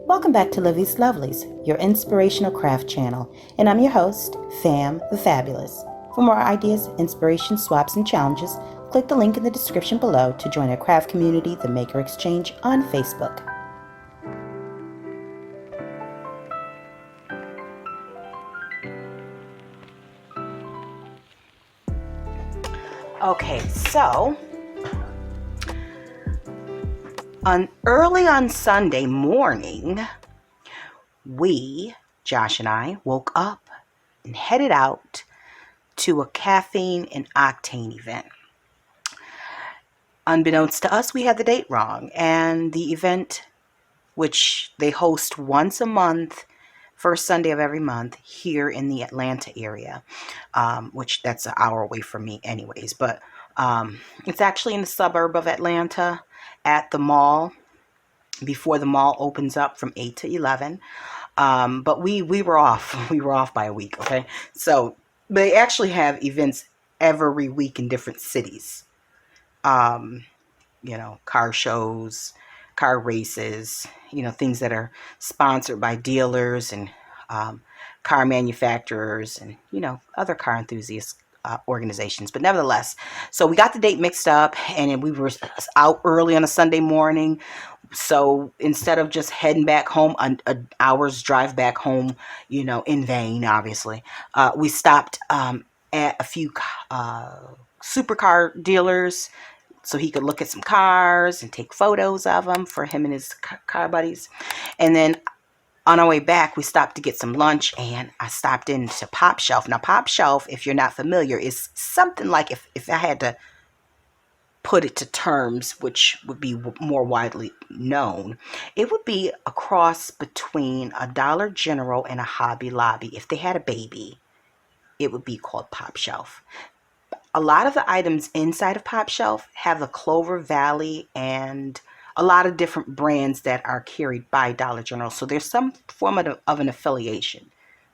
Welcome back to Livie's Lovelies, your inspirational craft channel, and I'm your host, Fam the Fabulous. For more ideas, inspiration, swaps, and challenges, click the link in the description below to join our craft community, the Maker Exchange, on Facebook. Okay, so early on Sunday morning, Josh and I, woke up and headed out to a caffeine and octane event. Unbeknownst to us, we had the date wrong, and the event, which they host once a month, first Sunday of every month, here in the Atlanta area, which that's an hour away from me anyways, but it's actually in the suburb of Atlanta at the mall, before the mall opens up from 8 to 11. But we were off. We were off by a week, okay? So they actually have events every week in different cities. Car shows, car races, things that are sponsored by dealers and car manufacturers and, other car enthusiast organizations. But nevertheless, so we got the date mixed up, and we were out early on a Sunday morning. So instead of just heading back home, an hour's drive back home, in vain, obviously, we stopped at a few supercar dealers so he could look at some cars and take photos of them for him and his car buddies. And then on our way back, we stopped to get some lunch, and I stopped into Popshelf. Now, Popshelf, if you're not familiar, is something like, if I had to put it to terms, which would be more widely known, it would be a cross between a Dollar General and a Hobby Lobby. If they had a baby, it would be called Popshelf. A lot of the items inside of Popshelf have the Clover Valley and a lot of different brands that are carried by Dollar General. So there's some form of an affiliation.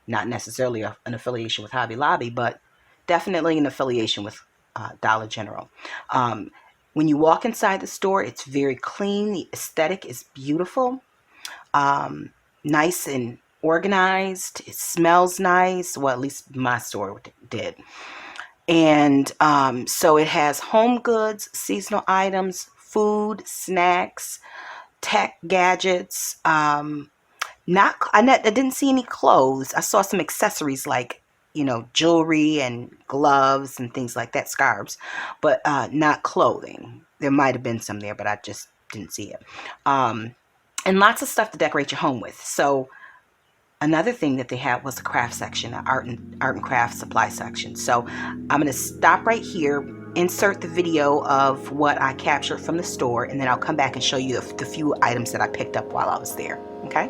Not necessarily an affiliation with Hobby Lobby, but definitely an affiliation with Dollar General. When you walk inside the store, it's very clean. The aesthetic is beautiful. Nice and organized. It smells nice. Well, at least my store did. And so it has home goods, seasonal items, food, snacks, tech gadgets. I didn't see any clothes. I saw some accessories like, jewelry and gloves and things like that, scarves, but not clothing. There might have been some there, but I just didn't see it. And lots of stuff to decorate your home with. So another thing that they had was a craft section, an art and craft supply section. So I'm going to stop right here, insert the video of what I captured from the store, and then I'll come back and show you the few items that I picked up while I was there. Okay?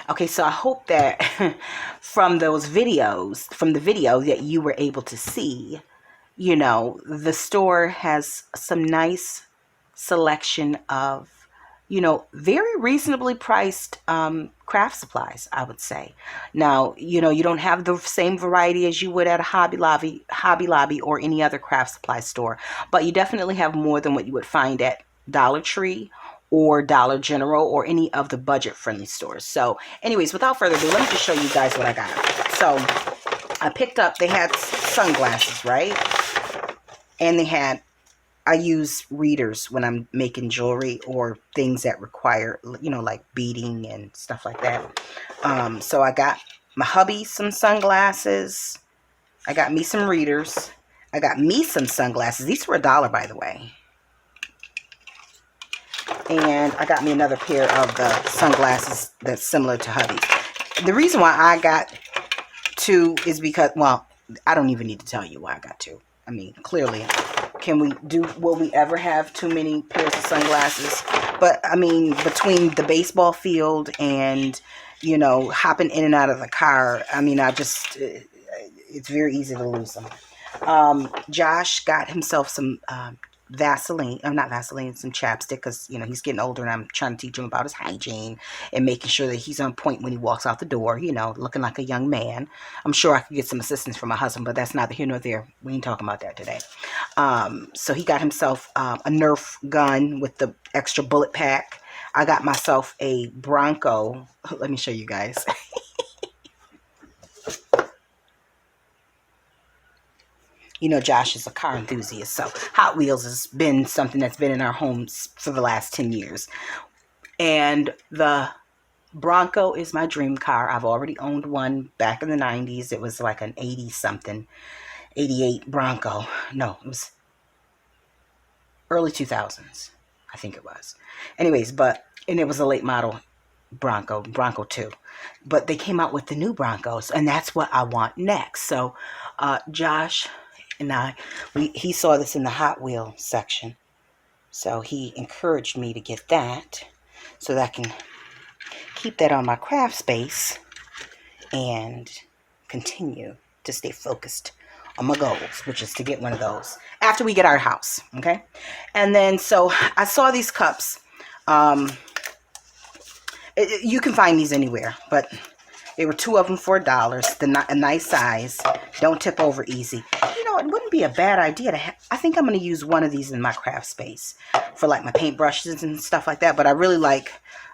Okay, so I hope that from those videos, from the video that you were able to see, you know, the store has some nice selection of, you know, very reasonably priced craft supplies, I would say. Now, you know, you don't have the same variety as you would at a Hobby Lobby or any other craft supply store, but you definitely have more than what you would find at Dollar Tree or Dollar General or any of the budget friendly stores. So anyways, without further ado, let me just show you guys what I got. So I picked up, they had sunglasses, right? And they had, I use readers when I'm making jewelry or things that require, you know, like beading and stuff like that. So I got my hubby some sunglasses. I got me some readers. I got me some sunglasses. These were $1, by the way. And I got me another pair of the sunglasses that's similar to hubby's. The reason why I got two is because, well, I don't even need to tell you why I got two. I mean, clearly, will we ever have too many pairs of sunglasses? But I mean, between the baseball field and, you know, hopping in and out of the car, I mean, it's very easy to lose them. Josh got himself some not Vaseline, some chapstick, because, you know, he's getting older and I'm trying to teach him about his hygiene and making sure that he's on point when he walks out the door, you know, looking like a young man. I'm sure I could get some assistance from my husband, but that's neither here nor there. We ain't talking about that today. So he got himself a Nerf gun with the extra bullet pack. I got myself a Bronco. Let me show you guys. You know, Josh is a car enthusiast, so Hot Wheels has been something that's been in our homes for the last 10 years. And the Bronco is my dream car. I've already owned one back in the 90s. It was like an 80-something, 88 Bronco. No, it was early 2000s, I think it was. Anyways, and it was a late model Bronco 2. But they came out with the new Broncos, and that's what I want next. So Josh and he saw this in the Hot Wheel section, so he encouraged me to get that so that I can keep that on my craft space and continue to stay focused on my goals, which is to get one of those after we get our house. Okay. And then so I saw these cups. You can find these anywhere, but there were two of them for $1. A nice size. Don't tip over easy. You know, it wouldn't be a bad idea to have. I think I'm going to use one of these in my craft space for like my paintbrushes and stuff like that. But I really like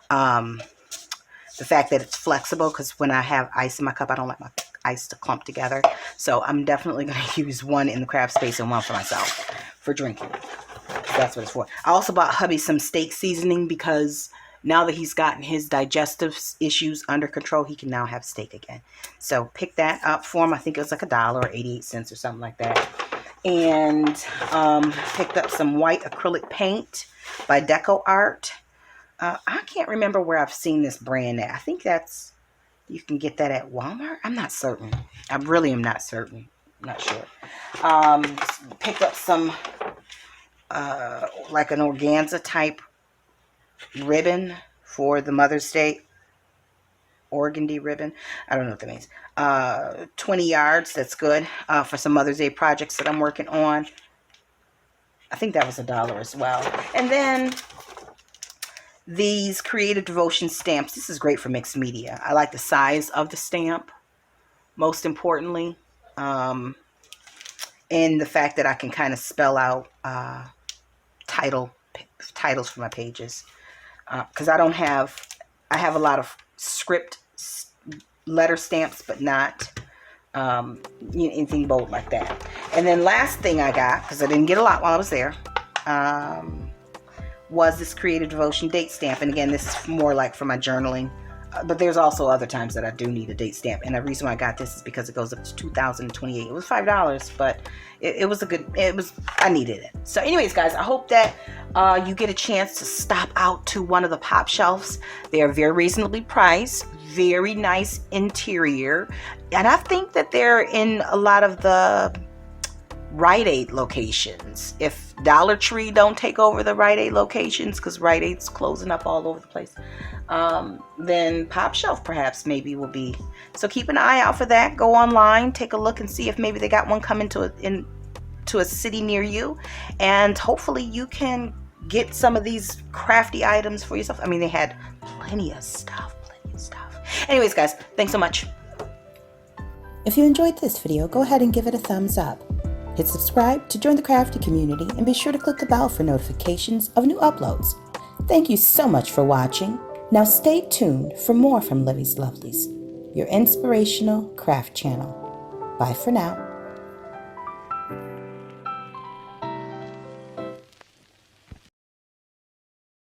the fact that it's flexible, because when I have ice in my cup, I don't like my ice to clump together. So I'm definitely going to use one in the craft space and one for myself for drinking. That's what it's for. I also bought hubby some steak seasoning, because now that he's gotten his digestive issues under control, he can now have steak again. So pick that up for him. I think it was like $1 or 88 cents or something like that. And picked up some white acrylic paint by Deco Art. I can't remember where I've seen this brand at. I think you can get that at Walmart. I'm not certain. I really am not certain. I'm not sure. Picked up some like an organza type ribbon for the Mother's Day, organdy ribbon. I don't know what that means. 20 yards, that's good for some Mother's Day projects that I'm working on. I think that was $1 as well. And then these Creative Devotion stamps. This is great for mixed media. I like the size of the stamp, most importantly, and the fact that I can kind of spell out titles for my pages. Because I have a lot of script letter stamps, but not anything bold like that. And then last thing I got, because I didn't get a lot while I was there, was this Creative Devotion date stamp. And again, this is more like for my journaling. But there's also other times that I do need a date stamp. And the reason why I got this is because it goes up to 2028. It was $5, but I needed it. So anyways, guys, I hope that you get a chance to stop out to one of the Popshelfs. They are very reasonably priced, very nice interior. And I think that they're in a lot of the Rite Aid locations. If Dollar Tree don't take over the Rite Aid locations, because Rite Aid's closing up all over the place, then Popshelf perhaps maybe will be. So keep an eye out for that. Go online, take a look and see if maybe they got one coming to a city near you, and hopefully you can get some of these crafty items for yourself. I mean, they had plenty of stuff. Anyways, guys, thanks so much. If you enjoyed this video, go ahead and give it a thumbs up. Hit subscribe to join the crafty community, and be sure to click the bell for notifications of new uploads. Thank you so much for watching. Now stay tuned for more from Livie's Lovelies, your inspirational craft channel. Bye for now.